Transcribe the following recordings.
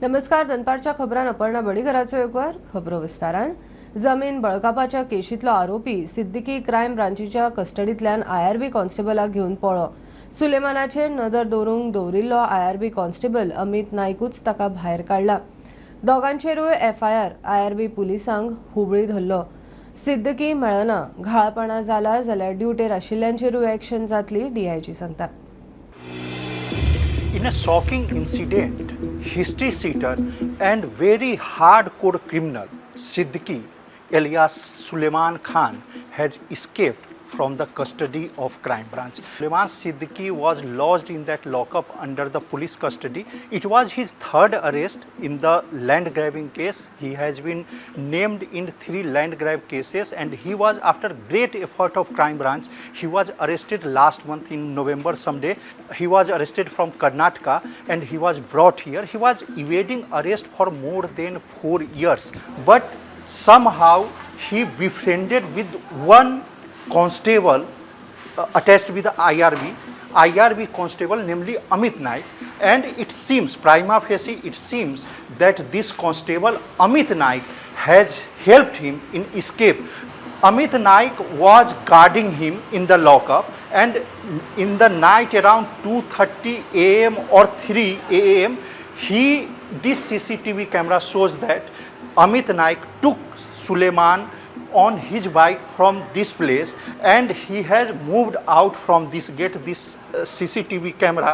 नमस्कार. दनपारच्या खबरान अपर्णा बडीकराचो एकवार खबरो विस्तारान. जमीन बळकावपाच्या केशीतलो आरोपी सिद्दीकी क्रायम ब्रांचीच्या कस्टडींतल्यान आयआरबी कॉन्स्टेबलाक घेवन पळो. सुलेमानाचेर नदर दवरूंक दवरिल्लो आयआरबी कॉन्स्टेबल अमित नायकूच ताका भायर काडला. दोगांचेरूय एफआयआर आयआरबी पुलिसांक हुबळी धरलो. सिद्दीकी मेळना घाळपणा जाला जाल्यार ड्युटेर आशिल्ल्यांचेरूय एक्शन जातली, डीआयजी सांगता. In a shocking incident, history seeker and very hardcore criminal Siddiqui alias Suleiman Khan has escaped from the custody of crime branch. Suleiman Siddiqui was lodged in that lockup under the police custody. It was his third arrest in the land grabbing case. He has been named in 3 land grab cases, and he was, after great effort of crime branch, he was arrested last month in November someday. He was arrested from Karnataka and he was brought here. He was evading arrest for more than 4 years, but somehow he befriended with one constable attached with the IRB constable, namely Amit Naik, and it seems prima facie it seems that this constable Amit Naik has helped him in escape. Amit Naik was guarding him in the lockup, and in the night around 2:30 am or 3 am, this CCTV camera shows that Amit Naik took Suleiman on his bike from this place, and he has moved out from this gate. This CCTV camera,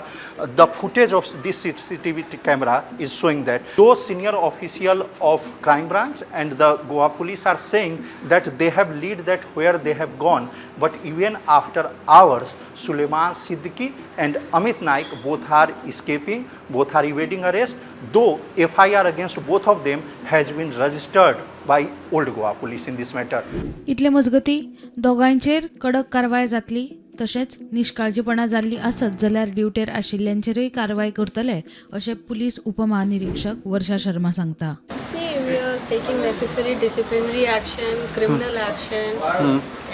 the footage of this CCTV camera is showing that. Those senior official of crime branch and the Goa police are saying that they have lead that where they have gone, but even after hours, Suleiman Siddiqui and Amit Naik both are escaping, both are evading arrest, though FIR against both of them has been registered by Old Goa police in this matter. इतले मजगती दोगांचेर कडक कारवाय जातली, तशेंच निश्काळजीपणा जाल्ली आसत जाल्यार ड्युटेर आशिल्ल्यांचेरूय कारवाय करतले, अशें पुलीस उपमहानिरीक्षक वर्षा शर्मा सांगता. We are taking necessary disciplinary action, criminal action,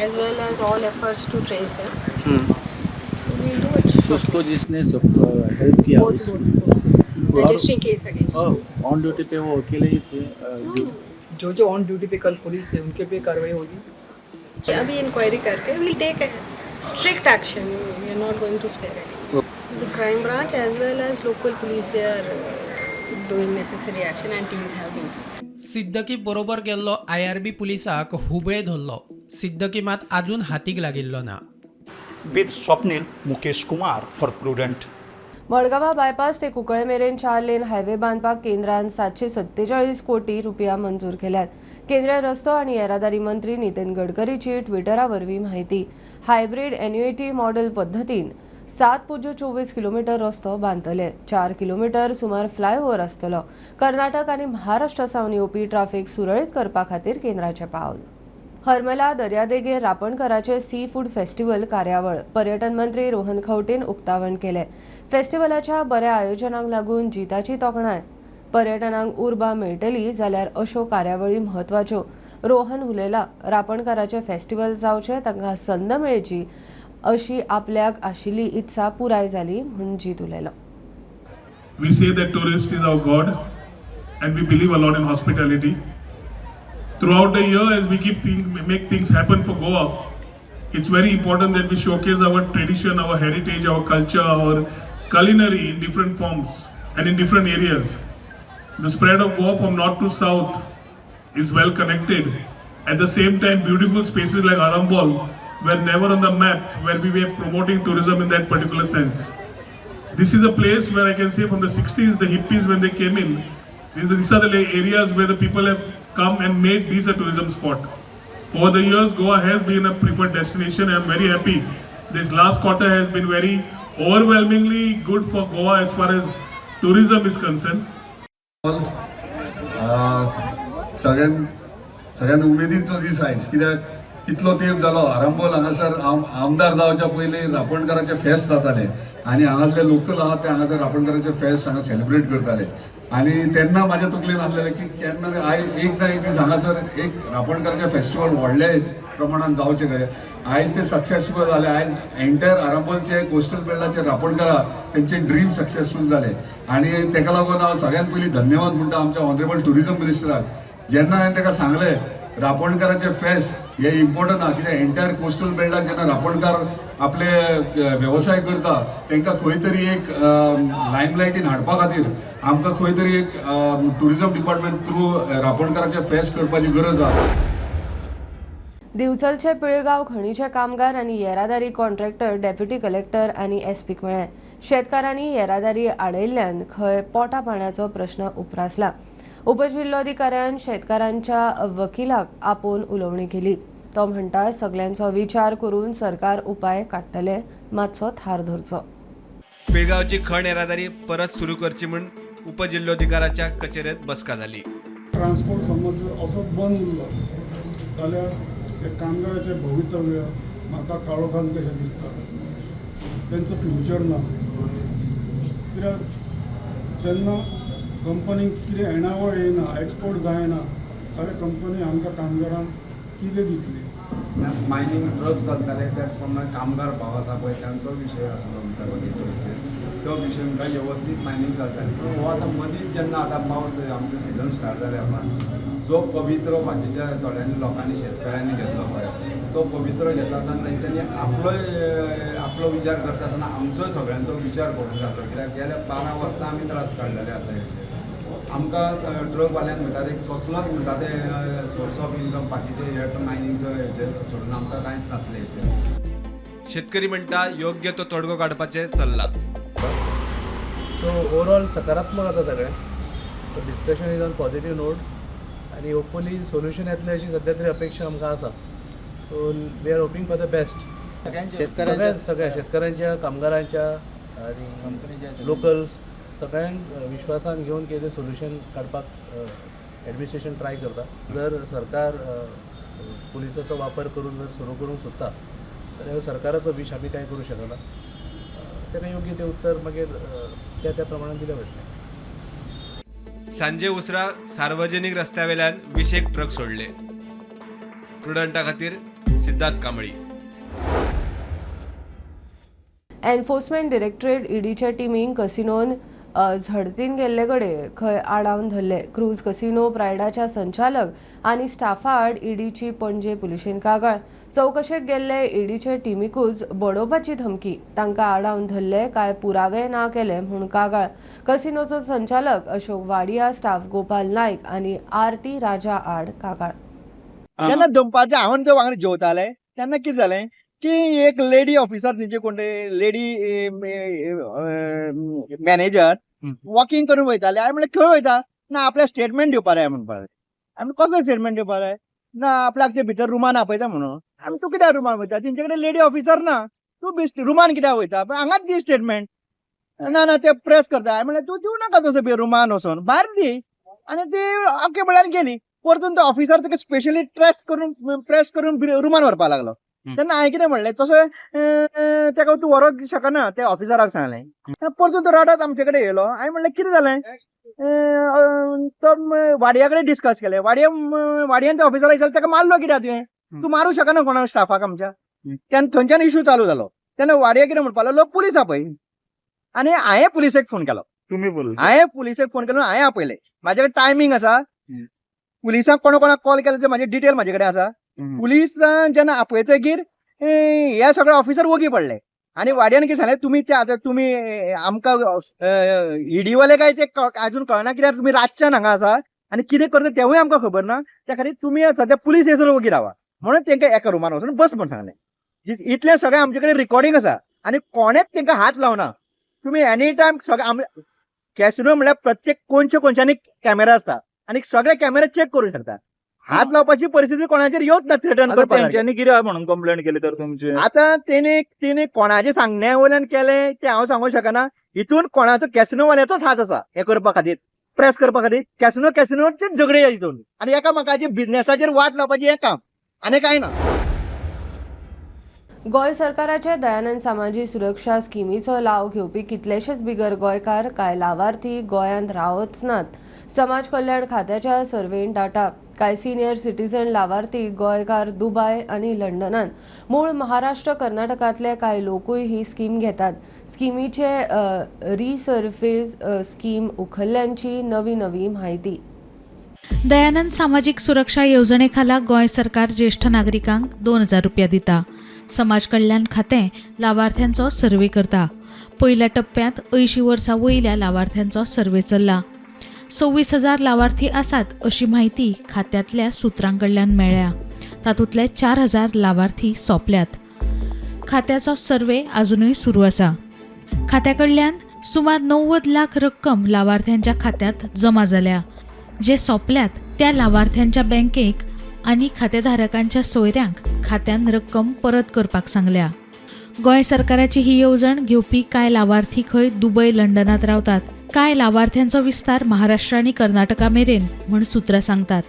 as well as all efforts to trace them. We'll do it. उसको जिसने हेल्प किया Both. Registering case against. On duty पे वो अकेले ही थे. जो ऑन ड्यूटी पे कल पुलिस थे उनके पे कार्रवाई होगी. अभी इंक्वायरी करके we'll take a strict action. We are not going to spare any. The crime branch as well as local police, they are doing necessary action and teams have been. Siddiqui बरोबर गेल्लो IRB पुलिसाक हुबळे धरलो. सिद्दकी मात आजून हातीक लागिल्लो ना. With Swapnil Mukesh Kumar for Prudent. मडगांवां bypass ते कुंकळे मेरेन 4 लेन हायवे बांदपाक केंद्रान 747 कोटी रुपया मंजूर केल्यात. केंद्रीय रस्तो आनी येरादारी मंत्री नितीन गडकरीची ट्विटरा वरवीं माहिती. हायब्रीड एन्युएटी मॉडेल पद्दतीन 7.24 किलोमीटर रस्तो बांदतले. 4 किलोमीटर सुमार फ्लायओव्हर आसतलो. कर्नाटक आनी महाराष्ट्रा सावन येवपी ट्राफिक सुरळीत करपा खातीर केंद्राचें पावल. हरमला दर्यादेगेर रापणकराचे सी फूड फेस्टिवल कार्यावळ पर्यटन मंत्री रोहन खंवटेन उक्तावण केले. फेस्टिवलाच्या बऱ्या आयोजनाक लागून जिताची तोखणाय पर्यटनाक उर्बा मेळटली जाल्यार अश्यो कार्यावळी म्हत्वाच्यो. रोहन उलयला, रापणकाराचे फेस्टिवल जावचे तांकां संद मेळची अशी आपल्याक आशिल्ली इत्सा पुराय जाली म्हूण जीत उलयलो. We say that tourist is our God and we believe a lot in hospitality. Throughout the year, as we make things happen for Goa, it's very important that we showcase our tradition, our heritage, our culture, our culinary in different forms and in different areas. The spread of Goa from north to south is well connected. At the same time, beautiful spaces like Arambol were never on the map where we were promoting tourism in that particular sense. This is a place where I can say from the 60s, the hippies when they came in, these are the areas where the people have come and made this a tourism spot. Over the years, Goa has been a preferred destination. I am very happy. This last quarter has been very overwhelmingly good for Goa as far as tourism is concerned. सगळ्यांत उमेदीचो दीस आयज, कित्याक इतलो तेंप जालो आरंबोल हांगासर आमदार जावच्या पयलीं रापणकाराचे फेस्त जाताले आनी हांगासले लोकल आहात ते हांगासर रापणकाराचे फेस्त हांगा सेलिब्रेट करताले. आणि तेन्ना म्हाज्या तकलेन आसलेलें की केन्ना एक ना एक दीस हांगासर एक रापणकाराचें फेस्टिवल व्हडल्या प्रमाणात जावचें काय. आयज ते सक्सेसफूल जाले. आयज एंटायर आरांबोलचे कोस्टल बेल्टाचे रापणकारा तेंचे ड्रीम सक्सेसफूल जाले. आणि तेका लागून हांव सगळ्यांत पयलीं धन्यवाद म्हणटा आमच्या ऑनरेबल टुरिझम मिनिस्टराक. जेन्ना हांवें ताका सांगलें रापणकाराचें फेस्त हे इम्पॉर्टंट आहा, कित्याक एंटायर कोस्टल बेल्टाक जेन्ना रापणकार आपले वेवसाय करता तांकां खंय तरी एक लायमलायटीन हाडपा खातीर आमकां खंय तरी एक टुरिझम डिपार्टमेंट थ्रू रापणकाराचें फेस्त करपाची गरज आहा. दिवचलचे पिळगांव खणीचे कामगार आनी येरादारी कॉन्ट्रॅक्टर डेप्युटी कलेक्टर आनी एसपीक मेळ्ळे. शेतकारांनी येरादारी आडयल्ल्यान खंय पोटा पाण्याचो प्रश्न उप्रासला. उपजिल्लोधिकाऱ्यान शेतकारांच्या वकिलाक आपोवन उलोवणी केली. तो म्हणटा सगळ्यांचो विचार करून सरकार उपाय काडटले, मातसो थार धरचो. पिळगांवची खण येरादारी परत सुरू करची म्हूण उपजिल्लोधिकाराच्या कचेरेंत बसका जाली. ट्रान्सपोर्ट समज असो बंद उरलो जाल्यार ते कामगाराचें भवितव्य म्हाका काळोखान कशें दिसता. तेंचो फ्युचर ना. कित्याक जेन्ना कंपनीक कितें येणावळ येना, एक्सपोर्ट जायना जाल्यार कंपनी आमकां कामगारांक कितें दितली. मायनींग ड्रग चलताले त्या प्रमाणे कामगार भाव आसा पळय तांचो विशय आसलो आमच्या बगीचो विशय. तो विशय म्हणटा वेवस्थीत मायनींग चलताली. पूण हो आतां मदींच जेन्ना आतां पावस आमचो सिजन स्टार्ट जाले उपरांत जो पवित्रो बाकीच्या थोड्यांनी लोकांनी शेतकऱ्यांनी घेतलो पळय तो पवित्रो घेता आसतना तेंच्यांनी आपलो विचार करता आसतना आमचो सगळ्यांचो विचार करूंक जातो. कित्याक गेल्या 12 वर्सां आमी त्रास काडलेले आसा. आमकां ड्रगवाल्यांक म्हणटा ते कसलोच म्हणटा ते सोर्स ऑफ इन्कम बाकीचे हे मायनींगचो हेचेर सोडून आमकां कांयच नासलें हेचेर. शेतकरी म्हणटा योग्य तो तोडगो काडपाचें चल्लां. सो ओवरऑल सकारात्मक आसा सगळें. Discussion is on positive note आणि होपफुली सोल्युशन येतलें अशी सध्या तरी अपेक्षा आमकां आसा. So we are hoping for the best. सगळ्या शेतकऱ्यांच्या, कामगारांच्या आणि लोकल्स सगळ्यांक विश्वासान घेवन कितें सोल्युशन काडपाक एडमिनिस्ट्रेशन ट्राय करता. जर सरकार पुलिसाचो वापर करून जर सुरू करूंक सोदता जाल्यार सरकाराचो विश आमी कांय करूं शकना. ताका योग्य तें उत्तर मागीर त्या प्रमाणान दिलें वयतलें. सांजे उसरा सार्वजनीक रस्त्यावेल्यान 20 ट्रक सोडले. प्रुडंटा खातीर सिद्धार्थ कांबळी. एन्फोर्समेंट डिरेक्टरेट ईडीचे टिमीन कसिनोन झडतीन गेल्ले कडेन खंय आडावन धरले. क्रूज कसिनो प्रायडाच्या संचालक आनी स्टाफा आड ईडीची पणजे पुलिशेन कागाळ. चौकशेक गेल्ले ईडीचे टिमीकूच बडोवपाची धमकी. तांकां आडावन धरले काय पुरावे ना केले म्हूण कागाळ. कसिनोचो संचालक अशोक वाडिया, स्टाफ गोपाल नायक आनी आरती राजा आड कागाळ. जेन्ना दनपारचे हांव ते वांगडा जेवताले तेन्ना कितें जालें की एक लेडी ऑफिसर तेंचे कोण लेडी मॅनेजर वॉकिंग करून वयताले. हांवें म्हणलें खंय वयता. ना आपल्या स्टेटमेंट दिवपा जाय म्हणून पळय. आमी कसलो स्टेटमेंट दिवपा जाय. ना आपल्याक ते भितर रुमान आपयता म्हणून. आमी तूं कित्याक रुमान वयता. तेंचे कडेन लेडी ऑफिसर ना. तूं रुमान कित्याक वयता. हांगाच दी स्टेटमेंट. ना ना ते प्रेस करता. हांवें म्हणलें तूं दिवं नाका तसो रुमान वचोन भायर दी. आनी ती ओके म्हळ्यार गेली. परतून तो ऑफिसर ताका स्पेशली प्रेस करून रुमान व्हरपाक लागलो. तेन्ना हांवें कितें म्हणलें तसो ताका तूं व्हरोंक शकना. त्या ऑफिसराक सांगलें. परतून तो रडत आमचे कडेन येयलो. हांवें म्हणलें कितें जालें. तो वाडिया कडेन डिस्कस केलें. वाडियान त्या ऑफिसराक विचारलें ताका मारलो कित्याक तुवें. तूं मारूं शकना कोणाक स्टाफाक आमच्या. तेन्ना थंयच्यान इश्यू चालू जालो. तेन्ना वाडिया कितें म्हणपाक लागलो पुलीस आपय. आनी हांवें पुलिसेक फोन केलो. हांवें पुलिसेक फोन केलो. हांवें आपयलें. म्हाजे कडेन टायमींग आसा. पुलिसांक कोणाक कॉल केलो ते म्हाजे डिटेल म्हाजे कडेन आसा. पुलीस जेन्ना आपयतकीर हे सगळे ऑफिसर वगी पडले. आनी वाड्यान कितें सांगलें तुमी ते आतां तुमी आमकां ईडीवाले काय ते अजून कळना कित्याक तुमी रातच्यान हांगा आसा आनी कितें करता तेवूय आमकां खबर ना. त्या खातीर तुमी सद्या पुलीस स्टेशन वगी रावा म्हणून तेंकां एका रुमान वचून बस म्हूण सांगलें. इतलें सगळें आमचे कडेन रिकॉर्डिंग आसा आनी कोणेच तेंकां हात लावना. तुमी एनी टायम सगळे कॅसिनो म्हणल्यार प्रत्येक कोणच्यानी कॅमेरा आसता आनी सगळे कॅमेरा चेक करूं शकता. हात लावपाची परिस्थिती कोणाचेर येवच ना. थ्रेटन करपाक तेंच्यांनी कितें म्हणून कंप्लेंट केली तर तुमची. आतां तेणे कोणाचे सांगण्या वयल्यान केलें तें हांव सांगूंक शकना. हितून कोणाचो कॅसिनोवाल्याचोच हात आसा हे करपा खातीर, प्रेस करपा खातीर. कॅसिनोचे झगडे हितून आनी एकामेकाचे बिझनेसाचेर वाट लावपाची हें काम आनी कांय ना. गोंय सरकाराचे दयानंद सामाजीक सुरक्षा स्किमीचो लाव घेवपी कितलेशेच बिगर गोंयकार काय लावार्थी गोंयांत रावच नात. समाज कल्याण खात्याच्या सर्वेन डाटा काय सिनियर सिटीजन लावार्थी गोंयकार दुबय आनी लंडनान मूळ महाराष्ट्र कर्नाटकांतले काय लोकूय ही स्कीम घेतात. स्किमीचे रिसर्फेस स्कीम उखल्ल्यांची नवी म्हायती. दयानंद सामाजिक सुरक्षा येवजणेखाला गोंय सरकार ज्येष्ठ नागरिकांक 2000 रुपया दिता. समाज कल्याण खातें लावार्थ्यांचो सर्वे करता. पयल्या टप्प्यांत 80 वर्सां वयल्या लावार्थ्यांचो सर्वे चल्ला. 26,000 लावार्थी आसात अशी माहिती खात्यांतल्या सुत्रांकडल्यान मेळ्ळ्या. तातूंतले 4,000 लावार्थी सोंपल्यात. खात्याचो सर्वे अजूनय सुरू आसा. खात्याकडल्यान सुमार 90 लाख रक्कम लावार्थ्यांच्या खात्यांत जमा जाल्या. जे सोंपल्यात त्या लावार्थ्यांच्या बँकेक आनी खातेधारकांच्या सोयऱ्यांक खात्यान रक्कम परत करपाक सांगल्या. गोंय सरकाराची ही येवजण घेवपी कांय लावार्थी खंय दुबय लंडनात रावतात. कांय लावार्थ्यांचो विस्तार महाराष्ट्र आनी कर्नाटका मेरेन म्हूण सुत्रां सांगतात.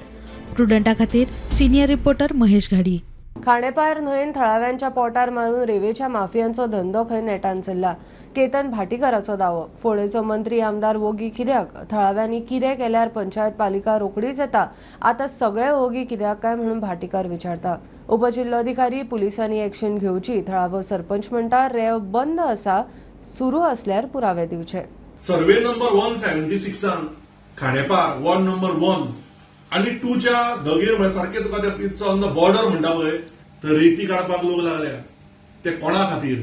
प्रुडंटा खातीर सिनियर रिपोर्टर महेश घाडी. खांडेपार न्हंयेन थळाव्यांच्या पोटार मारून रेवेच्या माफियांचो धंदो खंय नेटान चल्ला. केतन भाटीकाराचो दावो. फोंडेचो मंत्री आमदार ओगी कित्याक थळाव्यांनी कितें केल्यार पंचायत पालिका रोखडीच येता. आतां सगळे ओगी कित्याक काय म्हणून भाटीकार विचारता. उपजिल्लोधिकारी पुलिसांनी एक्शन घेवची. थळावो सरपंच म्हणटा रेव बंद आसा, सुरू असल्यार पुरावे दिवचे. Survey number 176 Khandepar ward number 1 आणि 2च्या दगेर सारखे तुका ते पिच्चो ऑन द बॉर्डर म्हणटा पळय, थंय रेती काडपाक लोक लागल्या. ते कोणा खातीर?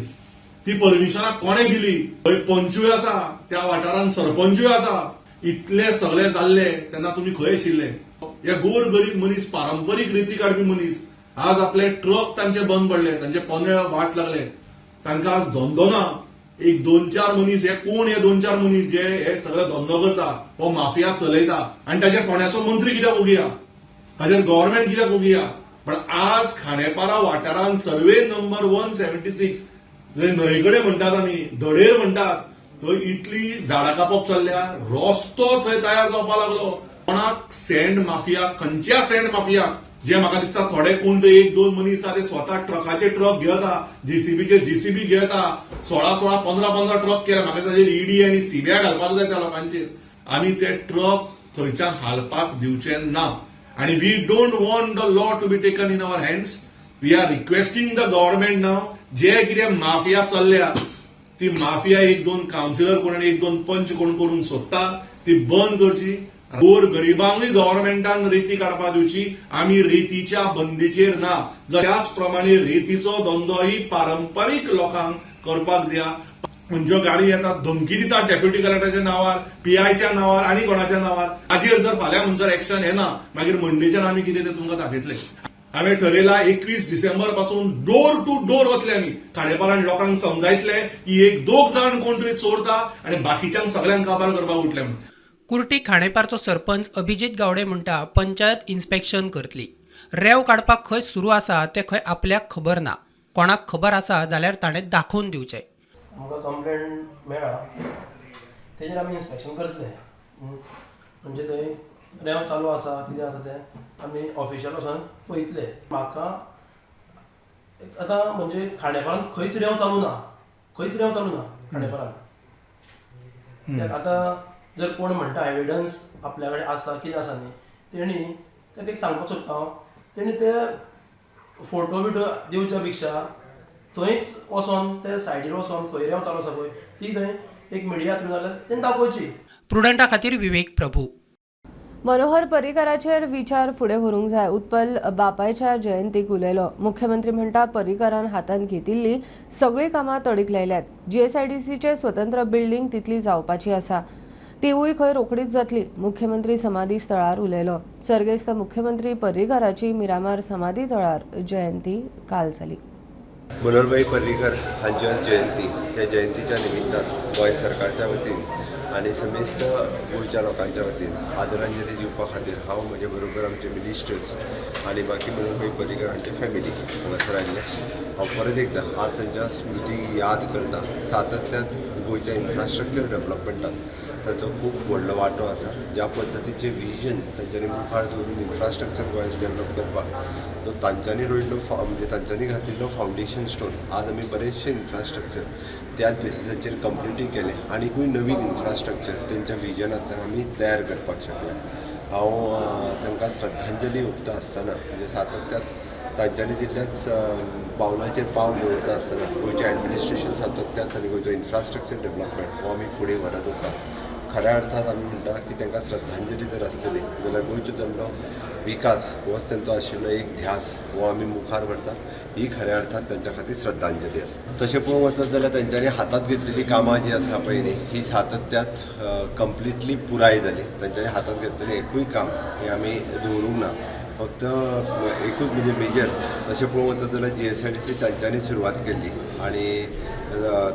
ती परमिशनां कोणे दिली? थंय पंचूय आसा, त्या वाठारांत सरपंचूय आसा. इतले सगळे जाल्ले तेन्ना तुमी खंय आशिल्ले? हे गोर गरीब मनीस, पारंपरीक रेती काडपी मनीस, आज आपले ट्रक तांचे बंद पडले, तांचे पोंदे वाट लागले. तांकां आज धंदो ना. एक 2-4 मनीस, हे कोण हे 2-4 मनीस जे हे सगळे धंदो करता, हो माफिया चलयता आणि ताच्या फोंड्याचो मंत्री कित्याक उगया? ताजेर गव्हर्नमेंट कित्याक उगया? पण आज खांडेपारा वाठारांत सर्वे नंबर 176 जंय न्हंयकडे म्हणटात आमी, धडेर म्हणटात, थंय इतली झाडां कापप चल्ल्या. रस्तो थंय तयार जावपाक लागलो. कोणाक सँड माफिया, खंयच्या सँड माफिया जे म्हाका दिसता थोडे कोण 1-2 मनीस आहा ते स्वता ट्रकाचे ट्रक घेता, जेसीबीचे जेसीबी घेता. 16 15 ट्रक केले. म्हाका ताजेर ईडी आनी सीबीआय घालपाक जाय त्या लोकांचेर. आमी ते ट्रक थंयच्यान हालपाक दिवचे ना. आणि we don't want the law to be taken in our hands. We are requesting the government now, जे कितें माफिया चल्ल्या ती माफिया 1-2 कावन्सिलर कोण आनी 1-2 पंच कोण करून सोदता ती बंद करची. गोर गरिबांकूय गव्हर्नमेंटान रेती काडपाक दिवची. आमी रेतीच्या बंदीचेर ना. त्याच प्रमाणे रेतीचो धंदो ही पारंपरीक लोकांक करपाक दिया. खंयच्यो गाडी येतात, धमकी दितात डेप्युटी कलेक्टराच्या नांवार, पीआयच्या नांवार आनी कोणाच्या नांवार. हाजेर जर फाल्यां म्हणसर एक्शन येना, मागीर मंडेच्यान आमी कितें तें तुमकां दाखयतले. हांवें ठरयला 21 डिसेंबर पासून डोर टू डोर वतले आमी. खांडेपारान लोकांक समजायतले की 1-2 जाण कोण तरी चोरता आनी बाकीच्यांक सगळ्यांक काबार करपाक उठले म्हणून. कुर्टी खांडेपारचो सरपंच अभिजीत गावडे म्हणटा पंचायत इन्स्पेक्शन करतली. रेव काडपाक खंय सुरू आसा तें खंय आपल्याक खबर ना. कोणाक खबर आसा जाल्यार ताणें दाखोवन दिवचें. आमकां कंप्लेंट मेळ्ळा, तेजेर आमी इन्स्पेक्शन करतले. म्हणजे थंय रेंव चालू आसा कितें आसा तें आमी ऑफिशियल वचून पळयतले. म्हाका आतां म्हणजे खांडेपारान खंयच रेंव चालू ना खांडेपारान. आतां जर कोण म्हणटा एविडन्स आपल्या कडेन आसा कितें आसा न्ही, तेणी ताका एक सांगपाक सोदता हांव, तेणी ते फोटो बिटो दिवच्या पेक्षा थंयच वचोन ते सायडीर वचोन खंय रेंव चालू आसा पळय ती थंय एक मिडिया थ्रू जाल्यार तेणी दाखोवची. प्रुडंटा खातीर विवेक प्रभू. मनोहर पर्रीकाराचेर विचार फुडें व्हरूंक जाय. उत्पल बापायच्या जयंतीक उलयलो. मुख्यमंत्री म्हणटा पर्रीकारान हातांत घेतिल्ली सगळीं कामां तडीक लायल्यात. जीएसआयडीसीचे स्वतंत्र बिल्डींग तितली जावपाची आसा, तीवूय खंय रोखडीच जातली. मुख्यमंत्री समाधी स्थळार उलयलो. सर्गेस्त मुख्यमंत्री पर्रीकाराची मिरामार समाधी थळार जयंती काल जाली. मनोहरभाई पर्रीकर हांची आज जयंती. ह्या जयंतीच्या निमित्तान गोंय सरकारच्या वतीन आनी समेस्त गोंयच्या लोकांच्या वतीन आदरांजली दिवपा खातीर हांव म्हजे बरोबर आमचे मिनिस्टर्स आनी बाकी मनोहरभाई पर्रीकर हांचे फॅमिली हांगासर आयिल्ले. हांव परत एकदां आज तांच्या स्मृती याद करता. सातत्यान गोंयच्या इन्फ्रास्ट्रक्चर डेव्हलपमेंटात ताचो खूब व्हडलो वांटो आसा. ज्या पद्दतीचें विजन तांच्यांनी मुखार दवरून इन्फ्रास्ट्रक्चर गोंयांत डेवलप करपाक तो तांच्यांनी रोयिल्लो म्हणजे तांच्यांनी घातिल्लो फावंडेशन स्टोन आज आमी बरेचशे इन्फ्रास्ट्रक्चर त्याच बेसिसाचेर कंप्लिटूय केले. आनीकूय नवीन इन्फ्रास्ट्रक्चर तेंच्या विजनांतल्यान आमी तयार करपाक शकले. हांव तांकां श्रद्धांजली ओंपता आसतना म्हणजे सातत्यान तांच्यांनी दिल्ल्याच पावलाचेर पावल दवरता आसतना गोंयचें एडमिनिस्ट्रेशन सातत्यान आनी गोंयचो इन्फ्रास्ट्रक्चर डेवलपमेंट हो आमी फुडें व्हरत आसा. खऱ्या अर्थान आमी म्हणटा की तांकां श्रद्धांजली जर आसतली जाल्यार गोंयचो जाल्लो विकास होच तांचो आशिल्लो एक ध्यास हो आमी मुखार व्हरता. ही खऱ्या अर्थान तांच्या खातीर श्रद्धांजली आसा. तशें पळोवंक वचत जाल्यार तांच्यांनी हातांत घेतलेली कामां जी आसा पळय न्ही ही सातत्यात कंप्लिटली पुराय जाली. तांच्यांनी हातांत घेतलेलें एकूय काम हें आमी दवरूंक ना. फक्त एकूच म्हणजे मेजर तशें पळोवंक वचत जाल्यार GSIDC तांच्यांनी सुरवात केल्ली आणि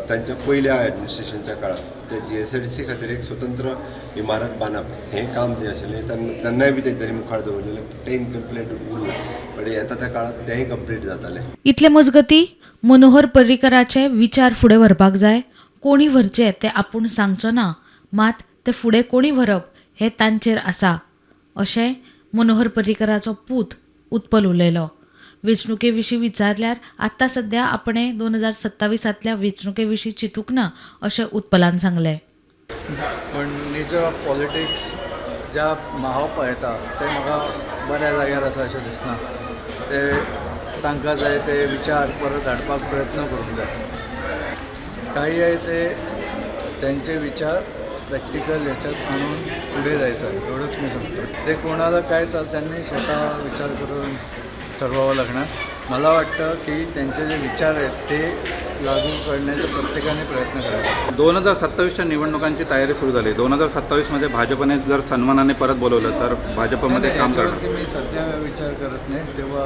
तांच्या पयल्या एडमिनिस्ट्रेशनच्या काळात त्या GSIDC खातीर एक स्वतंत्र इमारत बांदप हें काम जें आशिल्लें तेन्नाय बी तांच्यांनी मुखार दवरलेलें तें इनकम्प्लीट उरलें. पण येता त्या काळात तेंय कंप्लीट जातालें. इतले मजगती मनोहर पर्रीकराचे विचार फुडें व्हरपाक जाय. कोणी व्हरचे ते आपूण सांगचो ना, मात ते फुडें कोणी व्हरप हें तांचेर आसा अशें मनोहर पर्रीकराचो पूत उत्पल उलयलो. वेंचणुके विशीं विचारल्यार आत्तां सध्या आपणें 2027 वेंचणुके विशीं चिंतूंक ना अशें उत्पलान सांगलें. पण नेचर ऑफ पॉलिटिक्स ज्या हांव पळयता ते म्हाका बऱ्या जाग्यार आसा अशें दिसना. ते तांकां जाय ते विचार परत हाडपाक प्रयत्न करूंक जाय. काही आहे ते त्यांचे विचार प्रॅक्टिकल ह्याच्यात आणून पुढे जायचं आहे एवढंच मी सांगतो. ते कोणाला काय त्यांनी स्वतः विचार करून ठरवावं लागणार. मला वाटतं की त्यांचे जे विचार आहेत ते लागू करण्याचा प्रत्येकाने प्रयत्न करायचा. 2027च्या निवडणुकांची तयारी सुरू झाली. 2027मध्ये भाजपने जर सन्मानाने परत बोलवलं तर भाजपमध्ये काम करणार. मी सध्या विचार करत नाही. तेव्हा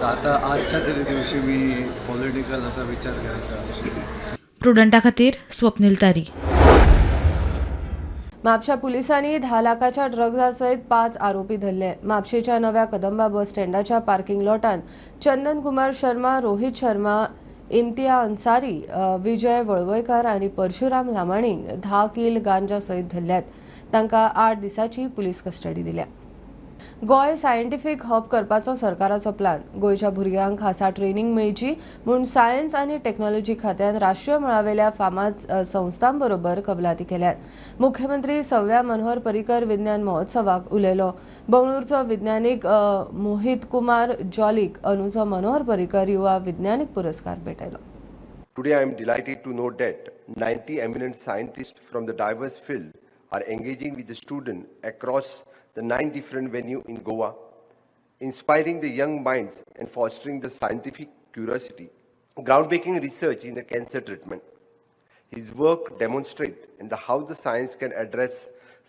आता आजच्या तरी दिवशी मी पॉलिटिकल असा विचार करायचा. प्रुडंटा खातीर स्वप्नील तारी. म्हापशा पुलिसांनी 10 लाखाच्या ड्रग्जा सयत 5 आरोपी धरले. म्हापशेच्या नव्या कदंबा बस स्टँडाच्या पार्किंग लॉटान चंदन कुमार शर्मा, रोहित शर्मा, इम्तिया अन्सारी, विजय वळवयकार आणि परशुराम लामाणीक 10 किल गांजा सयत धरल्यात. तांकां 8 दिसांची पुलीस कस्टडी दिल्या. गोंय सायंटिफीक हब करपाचो सरकाराचो प्लान. गोंयच्या भुरग्यांक खासा ट्रेनिंग मेळची म्हूण सायन्स आनी टॅक्नॉलॉजी खात्यान राष्ट्रीय मळावेल्या फामाद संस्थां बरोबर कबलाती केल्यात. मुख्यमंत्री सव्या मनोहर पर्रीकर विज्ञान महोत्सवाक उलयलो. बंगळुरूचो विज्ञानीक मोहित कुमार जॉलीक अंदूचो मनोहर पर्रीकर युवा विज्ञानीक पुरस्कार भेटयलो. Today I am delighted to note that 90 eminent scientists from the diverse field are engaging with the student across the 9 different venues in Goa, inspiring the young minds and fostering the scientific curiosity. Groundbreaking research in the cancer treatment. His work demonstrates how the science can address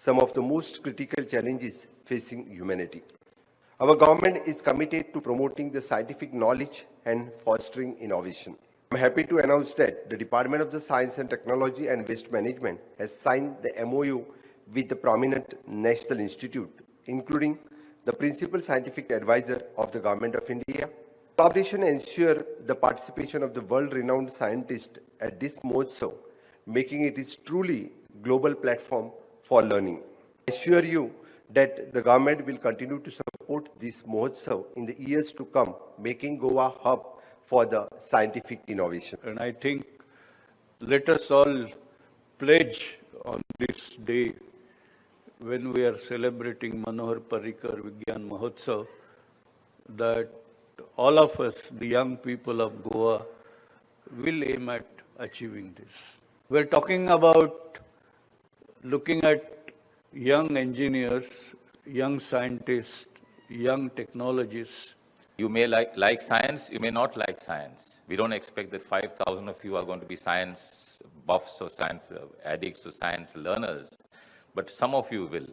some of the most critical challenges facing humanity. Our government is committed to promoting the scientific knowledge and fostering innovation. I'm happy to announce that the Department of the Science and Technology and Waste Management has signed the MOU with the prominent national institute, including the principal scientific advisor of the Government of India. Collaboration ensure the participation of the world-renowned scientists at this Mahotsav, making it is truly global platform for learning. I assure you that the government will continue to support this Mahotsav in the years to come, making Goa hub for the scientific innovation. And I think let us all pledge on this day when we are celebrating Manohar Parrikar Vigyan Mahotsav that all of us, the young people of Goa, will aim at achieving this. We're talking about looking at young engineers, young scientists, young technologists. You may like science, you may not like science. We don't expect that 5,000 of you are going to be science buffs or science addicts or science learners. But some of you will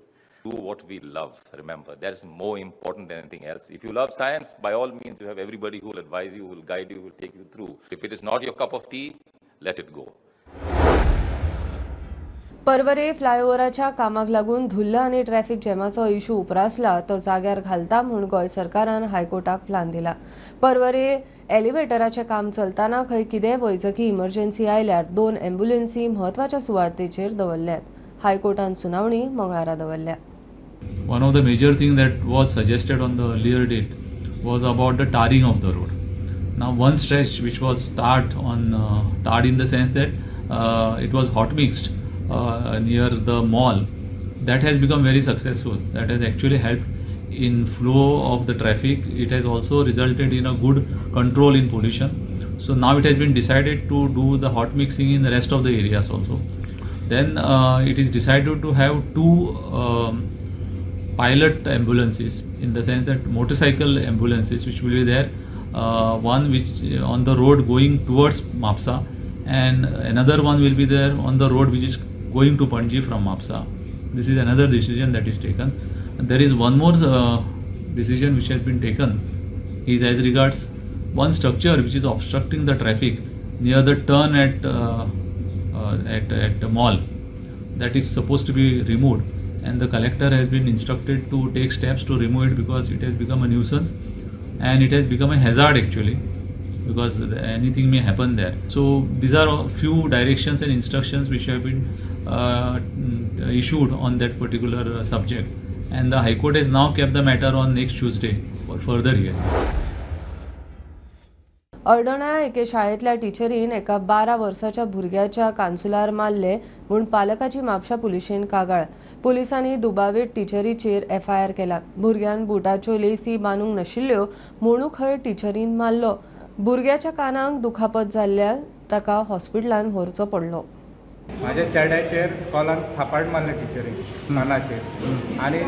do what we love. Remember, that is more important than anything else. If you love science, by all means, you have everybody who will advise you, who will guide you, who will take you through. If it is not your cup of tea, let it go. पर्वरे फ्लायओव्हराच्या कामाक लागून धुल्ल आनी traffic जॅमाचो issue उपरासला तो जाग्यार घालता म्हूण गोंय सरकारान हायकोर्टाक प्लान दिला. पर्वरे एलिव्हेटराचें काम चलताना खंय कितेंय वैजकी इमर्जन्सी आयल्यार 2 ॲम्ब्युलन्सी म्हत्वाच्या सुवातेचेर दवरल्यात. हायकोर्टान सुनावणी मंगळारा दवरल्या. One of the major things that was suggested on the earlier date was about the tarring of the road. Now, one stretch which was tarred in the sense that it was hot mixed near the mall, that has become very successful. That has actually helped in flow of the traffic. It has also resulted in a good control in pollution. So now it has been decided to do the hot mixing in the rest of the areas also. Then it is decided to have 2 pilot ambulances, in the sense that motorcycle ambulances which will be there, one which on the road going towards Mapsa, and another one will be there on the road which is going to Panji from Mapsa. This is another decision that is taken. And there is one more decision which has been taken, is as regards one structure which is obstructing the traffic near the turn at the mall, that is supposed to be removed. And the collector has been instructed to take steps to remove it because it has become a nuisance and it has become a hazard actually, because anything may happen there. So these are a few directions and instructions which have been issued on that particular subject, and the High Court has now kept the matter on next Tuesday for further hearing. अर्डोणा एके शाळेंतल्या टिचरीन एका 12 वर्साच्या भुरग्याच्या कांसुलार मारले म्हूण पालकाची म्हापशा पुलिशेन कागाळ. पुलिसांनी दुबावीत टिचरीचेर FIR केला. भुरग्यान बुटाच्यो लेसी बांदूंक नाशिल्ल्यो म्हणून खंय टिचरीन मारलो. भुरग्याच्या कानाक दुखापत जाल्ल्यान ताका हॉस्पिटलांत व्हरचो पडलो. माझ्या चेड्याचेर स्कॉलान थापाट मारले टिचरीन कानाचेर, आनी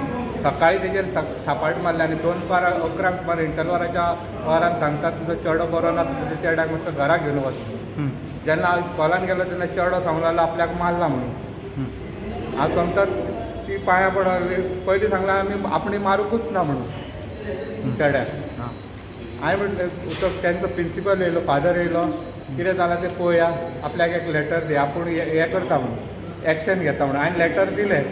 सकाळी तेजेर थापाट मारले आनी 2:11 सुमार इंटरवराच्या वरान सांगता तुजो चेडो बरो ना, तुज्या चेड्याक मातसो घरा घेवन वच. जेन्ना हांव स्कॉलान गेलो तेन्ना चेडो सांगूंक लागलो आपल्याक मारला म्हणून. हांव सांगता ती पांयां पडली. पयलीं सांगलें आमी आपणी मारूंकूच ना म्हणून चेड्याक. हांवें म्हणलें, तेंचो प्रिंसिपल येयलो, फादर येयलो, कितें जालां तें पळोवया, आपल्याक एक लेटर दी, आपूण हें करता म्हणून, एक्शन घेता म्हणून. हांवें लेटर दिलें,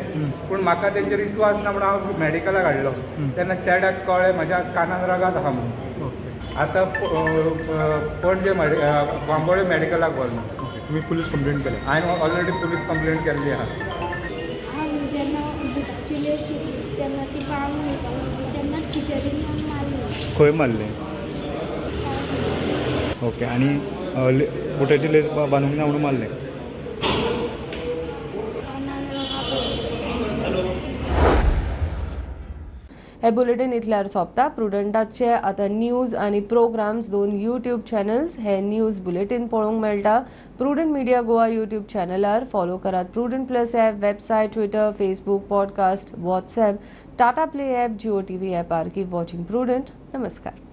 पूण म्हाका तेंचेर विश्वास ना म्हणून हांव मेडिकलाक हाडलो. तेन्ना चेड्याक कळ्ळें म्हाज्या कानान रगत आहा म्हणून. आतां पणजे बांबोळे मेडिकलाक व्हरना. तुमी पुलीस कंप्लेंट केल्या? हांवें ऑलरेडी पुलीस कंप्लेंट केल्ली आहा. जेन्ना बुटाची लेस तेन्ना ती बांगून वयताली तेन्ना टिचरीन मारली. खंय मारले? ओके. आणि बुटाची लेस बांदूंक ना म्हणून मारले? हे बुलेटिन इतल्यार सोंपता. प्रुडंटाचे आतां न्यूज आनी प्रोग्राम्स 2 YouTube चॅनल्स हे न्यूज बुलेटिन पळोवंक मेळटा. प्रुडंट मिडिया गोवा YouTube चॅनलार फॉलो करात. Prudent plus app, website, Twitter, Facebook, podcast, WhatsApp, Tata play app, Jio TV ॲपार. Keep watching Prudent. नमस्कार.